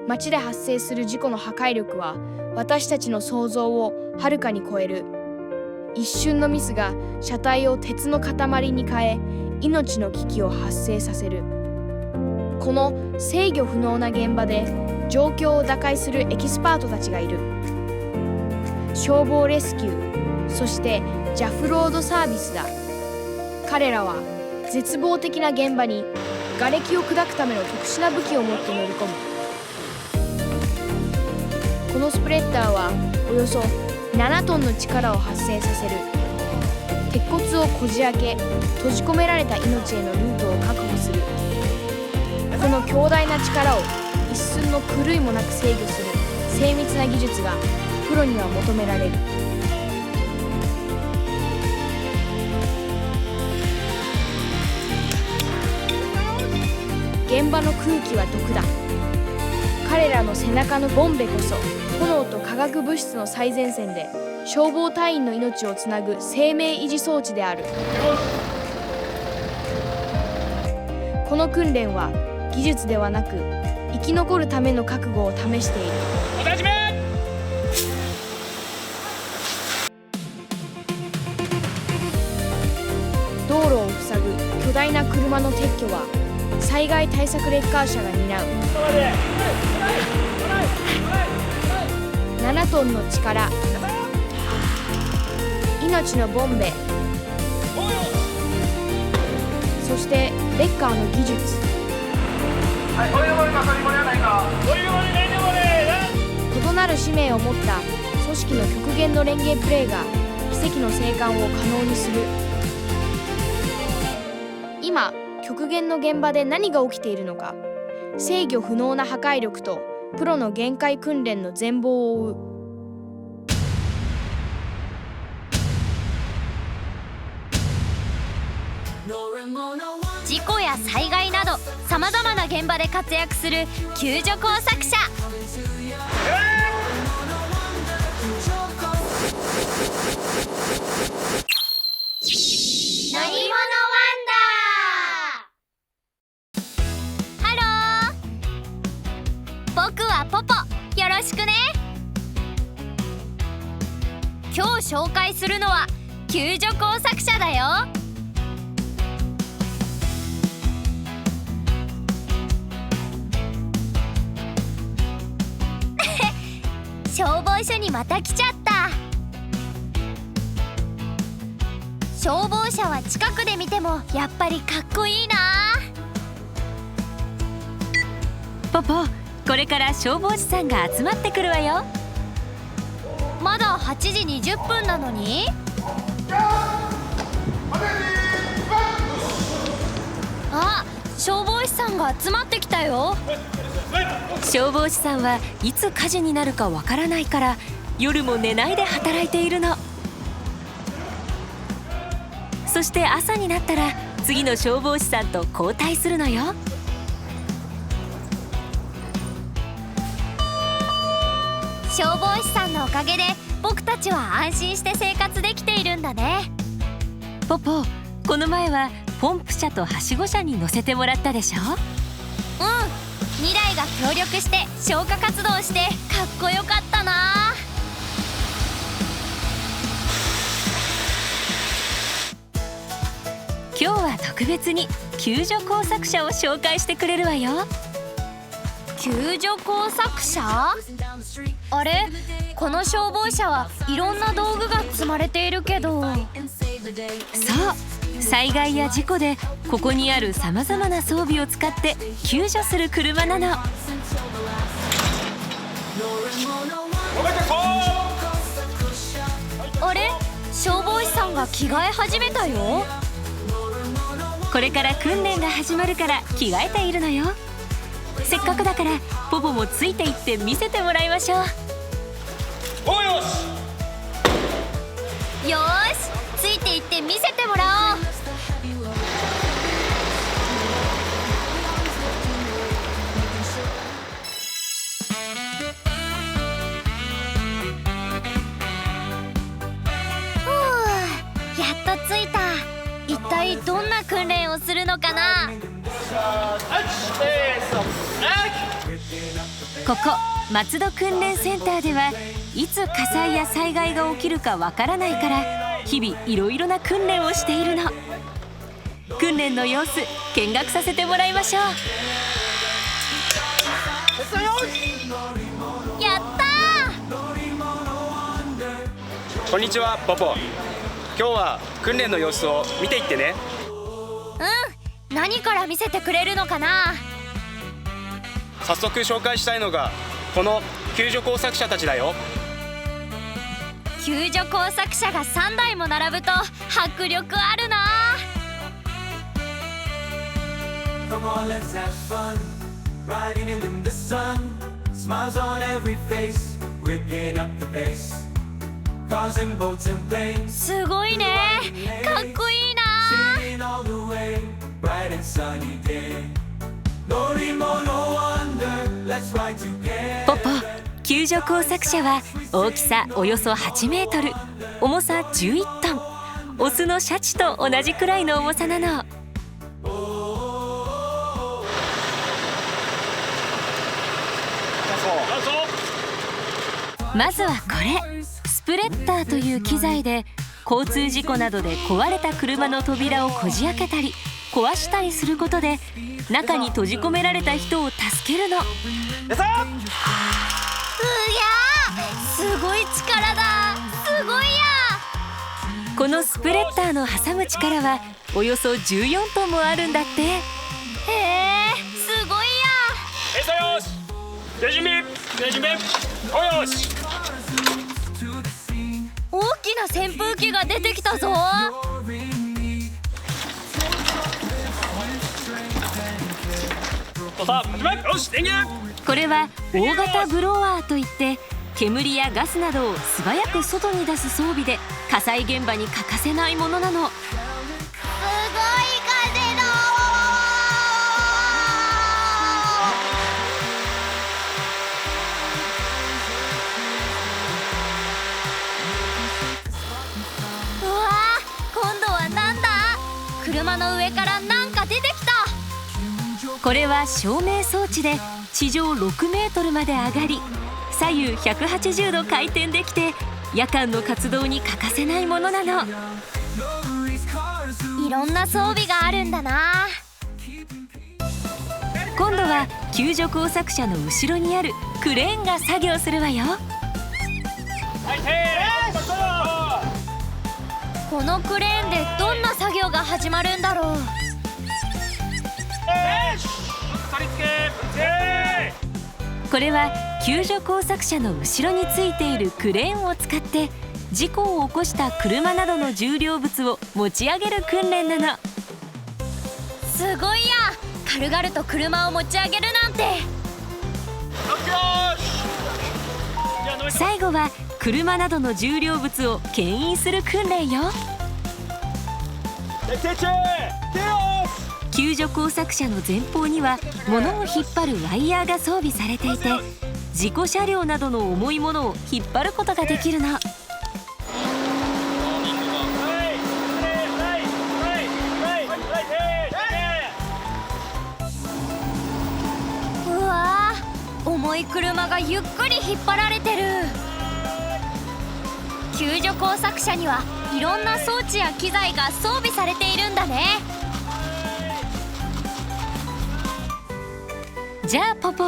街で発生する事故の破壊力は私たちの想像をはるかに超える。一瞬のミスが車体を鉄の塊に変え、命の危機を発生させる。この制御不能な現場で状況を打開するエキスパートたちがいる。消防レスキュー、そしてJAFロードサービスだ。彼らは絶望的な現場に瓦礫を砕くための特殊な武器を持って乗り込む。このスプレッダーはおよそ7トンの力を発生させる。鉄骨をこじ開け、閉じ込められた命へのルートを確保する。この強大な力を一寸の狂いもなく制御する精密な技術がプロには求められる。現場の空気は毒だ。彼らの背中のボンベこそ炎と化学物質の最前線で消防隊員の命をつなぐ生命維持装置である。この訓練は技術ではなく生き残るための覚悟を試している。お立ちめ。道路を塞ぐ巨大な車の撤去は災害対策レッカー車が担う。7トンの力、命のボンベ、そしてレッカーの技術。異なる使命を持った組織の極限の連携プレーが奇跡の生還を可能にする。今極限の現場で何が起きているのか、制御不能な破壊力とプロの限界訓練の全貌を追う。事故や災害などさまざまな現場で活躍する救助工作者。乗り物ワンダー。ハロー、僕はポポ、よろしくね。今日紹介するのは救助工作者だよ。消防署にまた来ちゃった。消防車は近くで見てもやっぱりかっこいいな。ポポ、これから消防士さんが集まってくるわよ。まだ8時20分なのに。あ、消防士さんが集まってきたよ。消防士さんはいつ火事になるかわからないから夜も寝ないで働いているの。そして朝になったら次の消防士さんと交代するのよ。消防士さんのおかげで僕たちは安心して生活できているんだね。ポポ、この前はポンプ車とはしご車に乗せてもらったでしょ。2台が協力して消火活動してかっこよかったな。今日は特別に救助工作車を紹介してくれるわよ。救助工作車？あれ、この消防車はいろんな道具が積まれているけど。そう、災害や事故でここにあるさまざまな装備を使って救助する車なの。あれ、消防士さんが着替え始めたよ。これから訓練が始まるから着替えているのよ。せっかくだからポポもついていって見せてもらいましょう。よーし、ついていって見せてもらおう。やっと着いた。一体どんな訓練をするのかな。ここ松戸訓練センターではいつ火災や災害が起きるかわからないから日々いろいろな訓練をしているの。訓練の様子見学させてもらいましょう。やったー。こんにちはポポ。今日は訓練の様子を見ていってね。うん、何から見せてくれるのかな。早速紹介したいのがこの救助工作車たちだよ。救助工作車が3台も並ぶと迫力あるな。Come on, let's have fun. Riding in the sun. Smiles on every face. We're getting up the pace. Cars and boats and planes. すごいね。かっこいいな。 Singing all the way. Bright and sunny day. Norimo, no wonder. Let's ride together. ポポ、救助工作車は大きさおよそ8メートル、重さ11トン。オスのシャチと同じくらいの重さなの。まずはこれ、スプレッダーという機材で交通事故などで壊れた車の扉をこじ開けたり壊したりすることで中に閉じ込められた人を助けるの。すごい力だ。すごいや。このスプレッダーの挟む力はおよそ14トンもあるんだって。へえ、すごいや。よし、準備およし。大きな扇風機が出てきたぞ。これは大型ブロワーといって煙やガスなどを素早く外に出す装備で火災現場に欠かせないものなの。すごい風だ。うわー、今度はなんだ。車の上からなんか出てきた。これは照明装置で地上6メートルまで上がり左右180度回転できて夜間の活動に欠かせないものなの。いろんな装備があるんだな。今度は救助工作車の後ろにあるクレーンが作業するわよ。このクレーンでどんな作業が始まるんだろう。これは救助工作車の後ろについているクレーンを使って事故を起こした車などの重量物を持ち上げる訓練なの。すごいや。軽々と車を持ち上げるなんて。最後は車などの重量物を牽引する訓練よ。救助工作車の前方には物を引っ張るワイヤーが装備されていて事故車両などの重いものを引っ張ることができるの。うわー、重い車がゆっくり引っ張られてる。救助工作車にはいろんな装置や機材が装備されているんだね。じゃあポポ、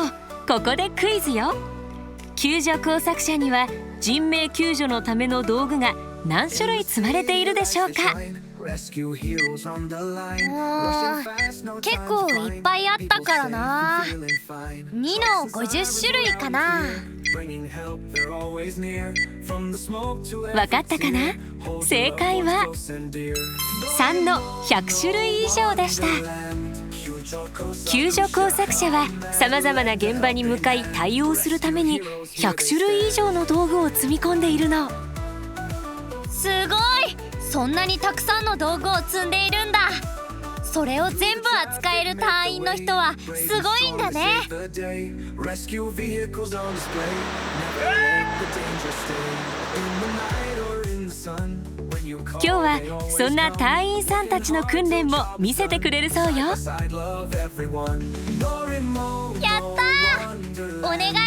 ここでクイズよ。救助工作車には人命救助のための道具が何種類積まれているでしょうか。結構いっぱいあったからな。2の50種類かな。わかったかな。正解は3の100種類以上でした。救助工作車はさまざまな現場に向かい対応するために100種類以上の道具を積み込んでいるの。すごい。そんなにたくさんの道具を積んでいるんだ。それを全部扱える隊員の人はすごいんだね。今日はそんな隊員さんたちの訓練も見せてくれるそうよ。やったー。お願い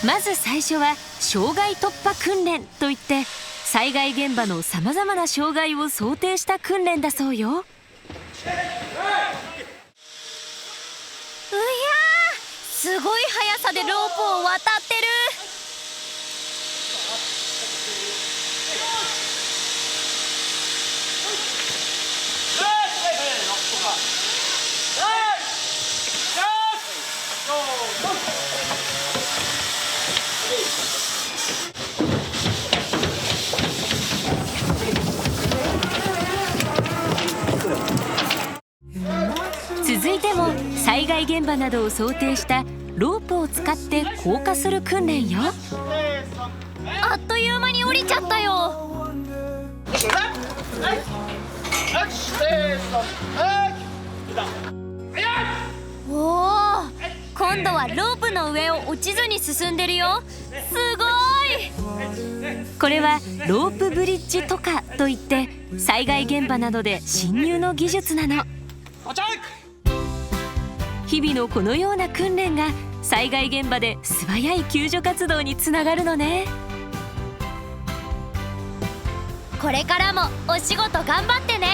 まず最初は障害突破訓練といって、災害現場のさまざまな障害を想定した訓練だそうよ。うやー、すごい速さでロープを渡ってる。続いても災害現場などを想定したロープを使って降下する訓練よ。あっという間に降りちゃったよ。おお、今度はロープの上を落ちずに進んでるよ。すごい。これはロープブリッジとかといって、災害現場などで侵入の技術なの。日々のこのような訓練が災害現場で素早い救助活動につながるのね。これからもお仕事頑張ってね。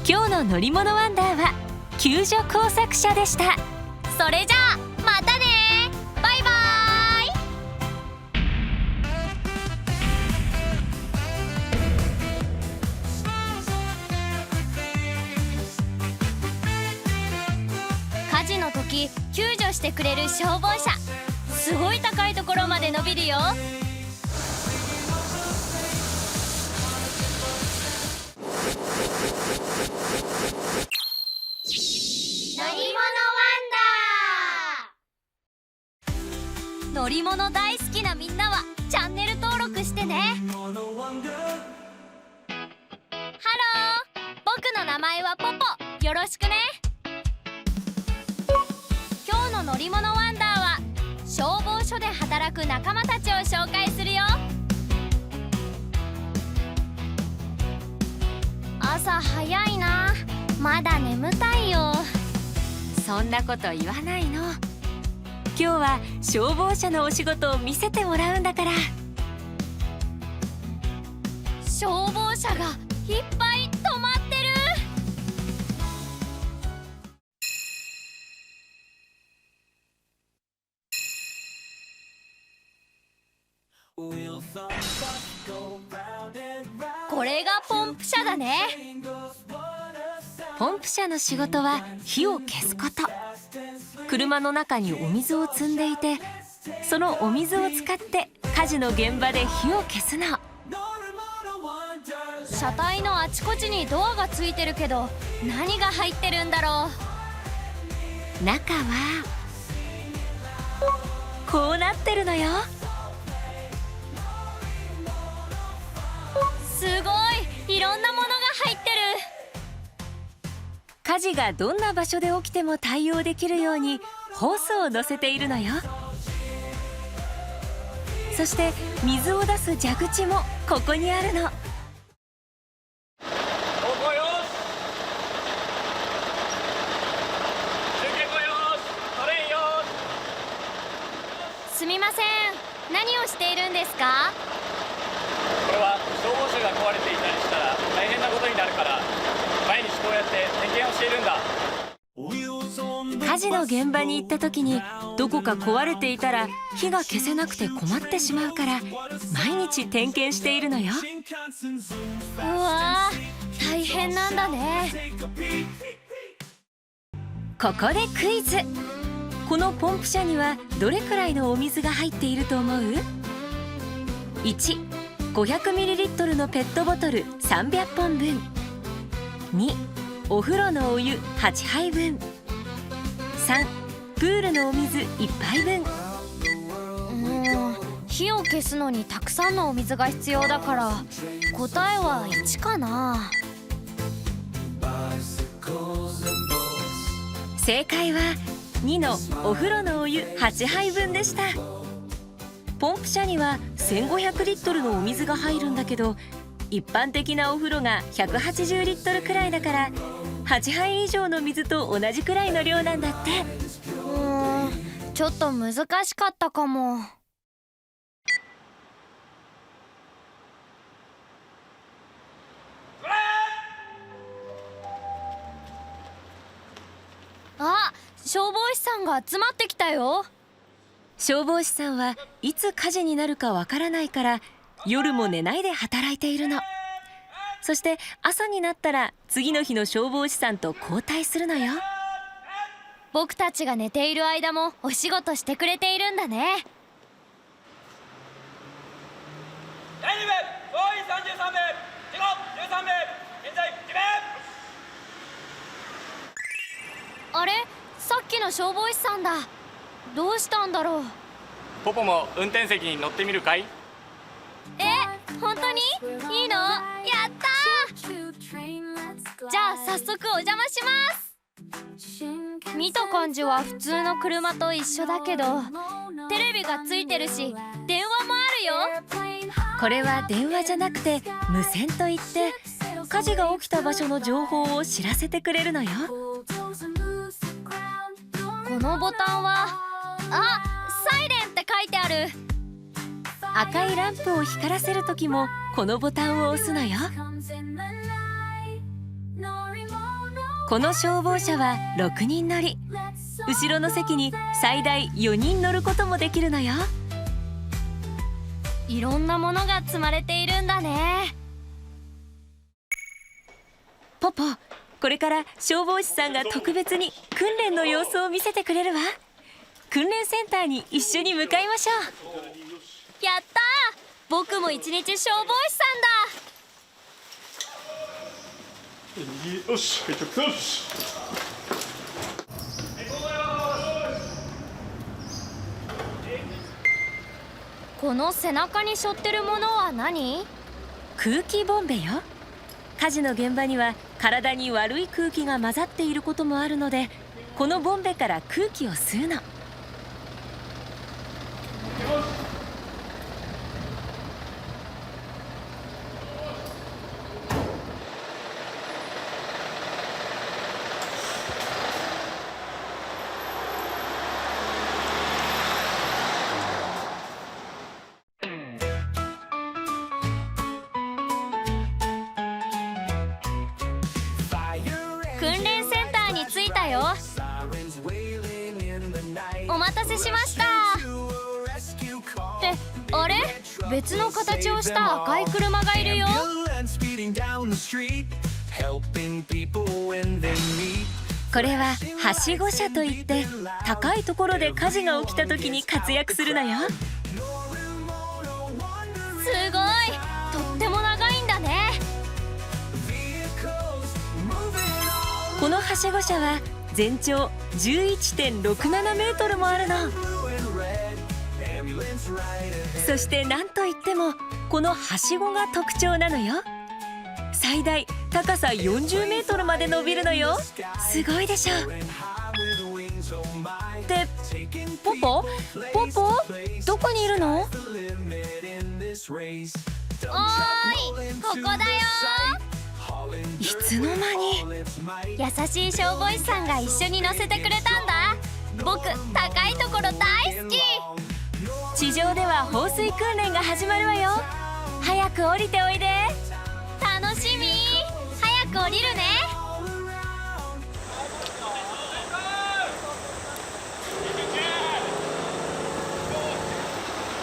今日の乗り物ワンダーは救助工作車でした。それじゃあまたね。バイバイ。火事の時救助してくれる消防車、すごい高いところまで伸びるよ。乗り物大好きなみんなはチャンネル登録してね。ハロー、僕の名前はポポ、よろしくね。今日の乗り物ワンダーは消防署で働く仲間たちを紹介するよ。朝早いな、まだ眠たいよ。そんなこと言わないの。今日は消防車のお仕事を見せてもらうんだから。消防車がいっぱい止まってる。これがポンプ車だね。ポンプ車の仕事は火を消すこと。車の中にお水を積んでいて、そのお水を使って火事の現場で火を消すの。車体のあちこちにドアがついてるけど、何が入ってるんだろう。中はこうなってるのよ。すごい、いろんなものが入ってる。火事がどんな場所で起きても対応できるようにホースを乗せているのよ。そして水を出す蛇口もここにあるの。すみません、何をしているんですか？これは消防車が壊れていたりしたら大変なことになるから、毎日こうやって点検をしているんだ。火事の現場に行った時にどこか壊れていたら火が消せなくて困ってしまうから、毎日点検しているのよ。うわー、大変なんだね。ここでクイズ。このポンプ車にはどれくらいのお水が入っていると思う？ 1. 500ml のペットボトル300本分。 2. お風呂のお湯8杯分。3. プールのお水1杯分。火を消すのにたくさんのお水が必要だから、答えは1かな。正解は2のお風呂のお湯8杯分でした。ポンプ車には1500リットルのお水が入るんだけど、一般的なお風呂が180リットルくらいだから、8杯以上の水と同じくらいの量なんだって。ちょっと難しかったかも。あ、消防士さんが集まってきたよ。消防士さんはいつ火事になるかわからないから、夜も寝ないで働いているの。そして朝になったら次の日の消防士さんと交代するのよ。僕たちが寝ている間もお仕事してくれているんだね。第2部総員33名、事後13名、現在2名。あれ、さっきの消防士さんだ。どうしたんだろう。ポポも運転席に乗ってみるかい？本当にいいの？やったー。じゃあ早速お邪魔します。見た感じは普通の車と一緒だけど、テレビがついてるし電話もあるよ。これは電話じゃなくて無線といって、火事が起きた場所の情報を知らせてくれるのよ。このボタンは、サイレンって書いてある。赤いランプを光らせる時もこのボタンを押すのよ。この消防車は6人乗り。後ろの席に最大4人乗ることもできるのよ。いろんなものが積まれているんだね。ポポ、これから消防士さんが特別に訓練の様子を見せてくれるわ。訓練センターに一緒に向かいましょう。やったー、僕も一日消防士さんだ。よし、はい、着よし。この背中に背負ってるものは何？空気ボンベよ。火事の現場には体に悪い空気が混ざっていることもあるので、このボンベから空気を吸うの。訓練センターに着いたよ。お待たせしました。ってあれ、別の形をした赤い車がいるよ。これははしご車といって、高いところで火事が起きた時に活躍するのよ。すごい、とっても長いんだね。このはしご車は全長 11.67 メートルもあるの。そしてなんといってもこのはしごが特徴なのよ。最大高さ40メートルまで伸びるのよ。すごいでしょ。ってポポどこにいるの？おーい、ここだよ。いつの間に。優しい消防士さんが一緒に乗せてくれたんだ。僕、高いところ大好き。地上では放水訓練が始まるわよ。早く降りておいで。楽しみ。早く降りるね。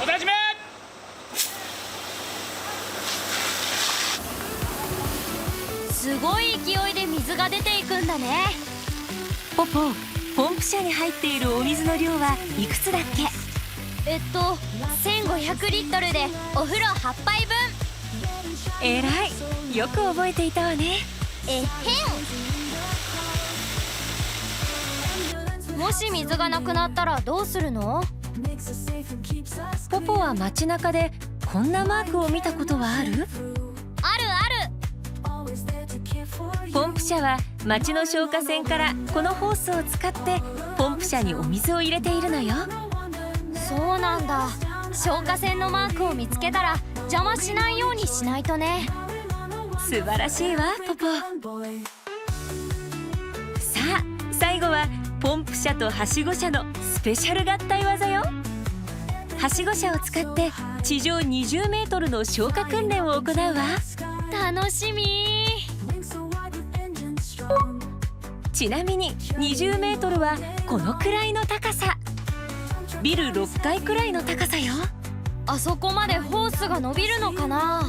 お立ちめ。すごい勢いで水が出ていくんだね。ポポ、ポンプ車に入っているお水の量はいくつだっけ？1500リットルでお風呂8杯分。えらい、よく覚えていたわね。えへん。もし水がなくなったらどうするの？ポポは街中でこんなマークを見たことはある？あるある。ポンプ車は街の消火栓からこのホースを使ってポンプ車にお水を入れているのよ。そうなんだ。消火栓のマークを見つけたら邪魔しないようにしないとね。素晴らしいわポポ。さあ最後はポンプ車とはしご車のスペシャル合体技よ。はしご車を使って地上20メートルの消火訓練を行うわ。楽しみ。ちなみに20メートルはこのくらいの高さ。ビル6階くらいの高さよ。あそこまでホースが伸びるのかな。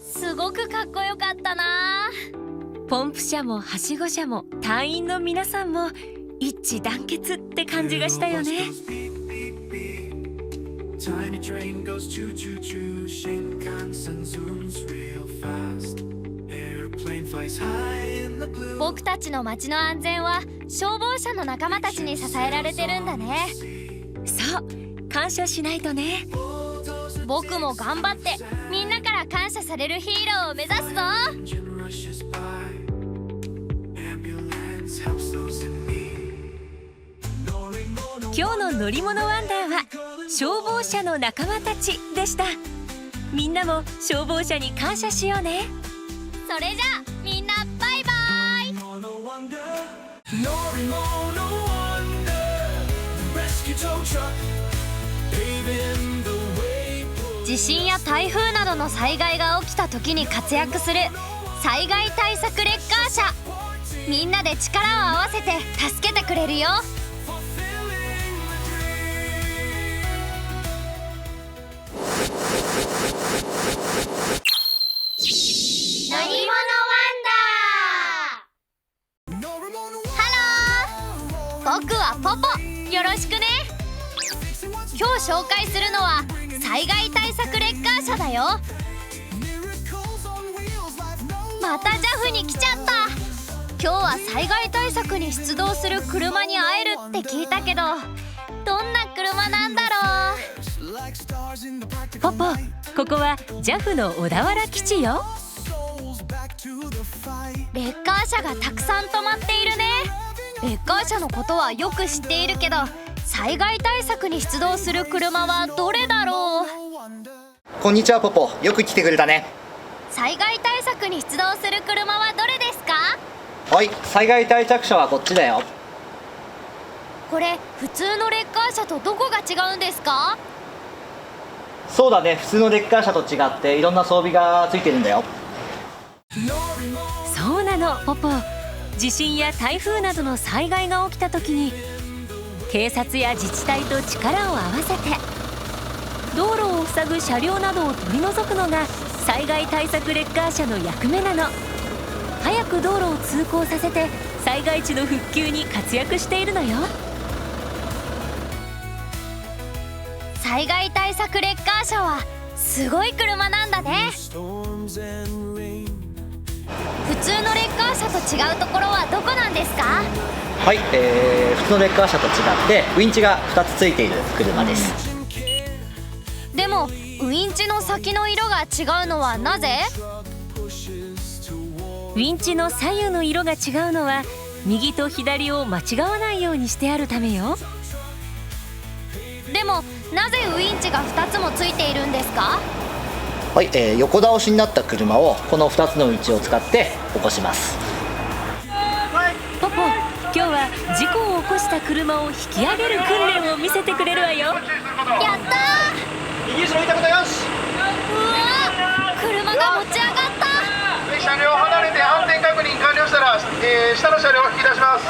すごくかっこよかったな。ポンプ車もはしご車も隊員の皆さんも一致団結って感じがしたよね。Tiny train goes choo choo choo. Shinkansen zooms real fast. Airplane flies high in the blue. 僕たちの街の安全は消防車の仲間たちに支えられてるんだね。そう感謝しないとね。僕も頑張ってみんなから感謝されるヒーローを目指すぞ。 Engine rushes by. Ambulance helps those in need. 今日の乗り物ワンダーは消防車の仲間たちでした。みんなも消防車に感謝しようね。それじゃあみんなバイバイ。 Norimono Wonder, the rescue tow truck, paving the way. 地震や台風などの災害が起きた時に活躍する災害対策レッカー車。みんなで力を合わせて助けてくれるよ。乗り物ワンダー。ハロー、僕はポポ。よろしくね。今日紹介するのは災害対策レッカー車だよ。また JAF に来ちゃった。今日は災害対策に出動する車に会えるって聞いたけど、どんな車なんだろう。ポポ、ここは JAF の小田原基地よ。レッカー車がたくさん止まっているね。レッカー車のことはよく知っているけど、災害対策に出動する車はどれだろう。こんにちはポポ、よく来てくれたね。災害対策に出動する車はどれですか？はい、災害対策車はこっちだよ。これ普通のレッカー車とどこが違うんですか？そうだね、普通のレッカー車と違っていろんな装備がついてるんだよ。そうなのポポ。地震や台風などの災害が起きた時に警察や自治体と力を合わせて道路を塞ぐ車両などを取り除くのが災害対策レッカー車の役目なの。早く道路を通行させて災害地の復旧に活躍しているのよ。災害対策レッカー車はすごい車なんだね。普通のレッカー車と違うところはどこなんですか？はい、普通のレッカー車と違ってウインチが2つついている車です。でもウインチの先の色が違うのはなぜ？ウインチの左右の色が違うのは右と左を間違わないようにしてあるためよ。でもなぜウインチが2つもついているんですか？はい、横倒しになった車をこの2つのウインチを使って起こします。は事故を起こした車を引き上げる訓練を見せてくれるわよ。やったー。右後ろ見たことよし。うわー、車が持ち上がった。車両離れて安全確認完了したら、下の車両を引き出します。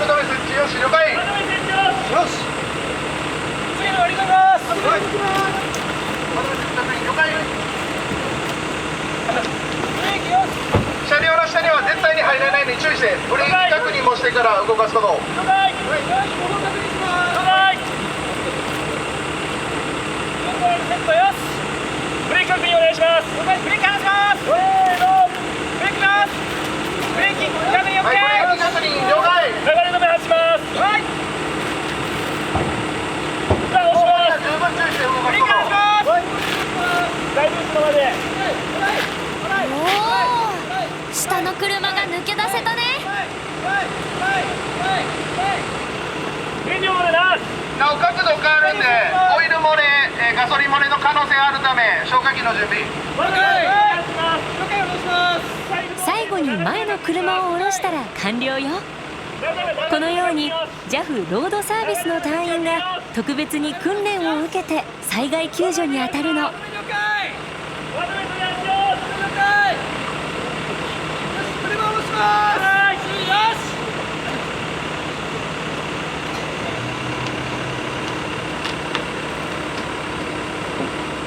止め設置よし、了解。よし。次の割り込みます。はい。了解。車両の下には絶対に入らないのに注意して、ブレーキ確認もしてから動かすこと。了解。ブレーキ確認お願いします。ブレーキ離します。せーの、ブレーキます。ブレーキ確認 OK。はい、ブレーキ確認了解。流れ止め外します。はい。じゃあ押します。十分注意して動かブレーキ離します。だいぶ後ろまで。おお、下の車が抜け出せたね。燃料までなし。なお角度変わるんで、オイル漏れ、ガソリン漏れの可能性あるため、消火器の準備。最後に前の車を下ろしたら完了よ。このように JAF ロードサービスの隊員が特別に訓練を受けて災害救助に当たるの。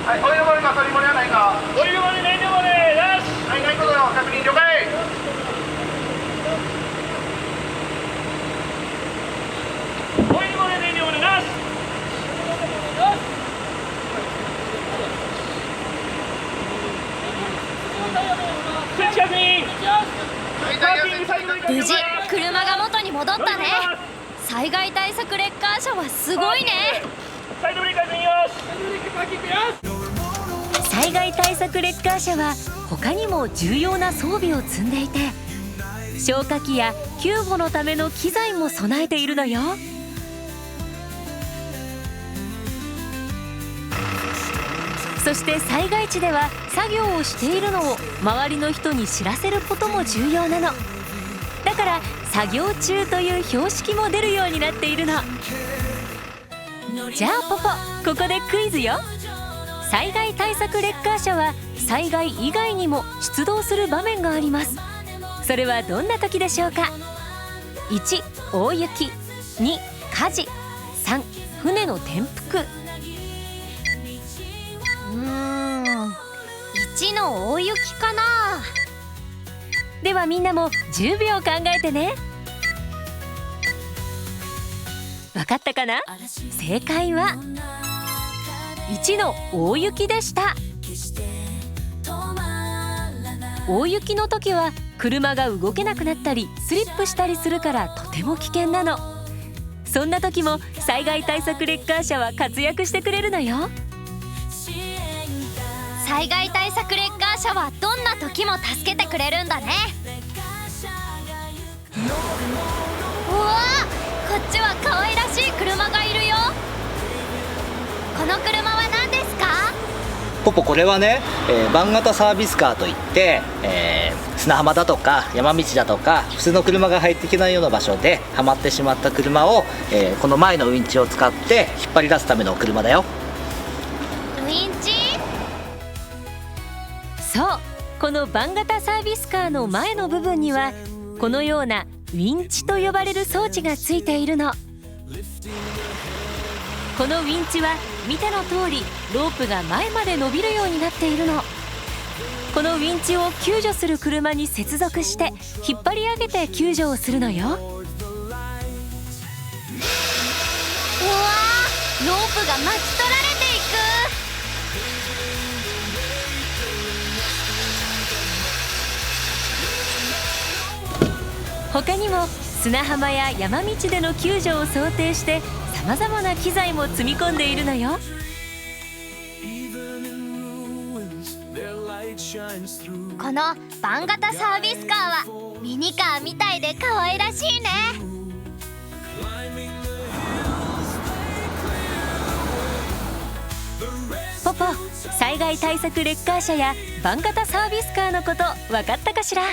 はい、オイル漏れ、ガソリン漏れはないか。オイル漏れ、燃料漏れなし。はい、ないことの確認了解。オイル漏れ、燃料漏れなし。設置確認。無事車が元に戻ったね。災害対策レッカー車はすごいね。サイドブレーキ確認よし。災害対策レッカー車は他にも重要な装備を積んでいて、消火器や救護のための機材も備えているのよ。そして災害地では作業をしているのを周りの人に知らせることも重要なの。だから作業中という標識も出るようになっているの。じゃあポポ、ここでクイズよ。災害対策レッカー車は災害以外にも出動する場面があります。それはどんな時でしょうか。1、大雪。2、火事。3、船の転覆。1の大雪かな。ではみんなも10秒考えてね。わかったかな。正解は1の大雪でした。大雪の時は車が動けなくなったりスリップしたりするからとても危険なの。そんな時も災害対策レッカー車は活躍してくれるのよ。災害対策レッカー車はどんな時も助けてくれるんだね。うわー、こっちは可愛らしい車がいるよ。この車は何ですか。ポポ、これはね、バン型サービスカーといって、砂浜だとか山道だとか普通の車が入っていけないような場所ではまってしまった車を、この前のウインチを使って引っ張り出すための車だよ。ウインチ。そう、このバン型サービスカーの前の部分にはこのようなウィンチと呼ばれる装置がついているの。このウィンチは見ての通りロープが前まで伸びるようになっているの。このウィンチを救助する車に接続して引っ張り上げて救助をするのよ。うわー、ロープが巻き取られていく。他にも砂浜や山道での救助を想定してさまざまな機材も積み込んでいるのよ。このバン型サービスカーはミニカーみたいで可愛らしいね。ポぽ、災害対策レッカー車やバン型サービスカーのこと分かったかしら？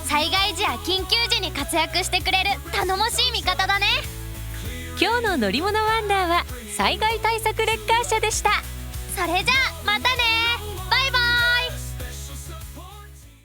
災害時や緊急時に活躍してくれる頼もしい味方だね。今日の乗り物ワンダーは災害対策レッカー車でした。それじゃあ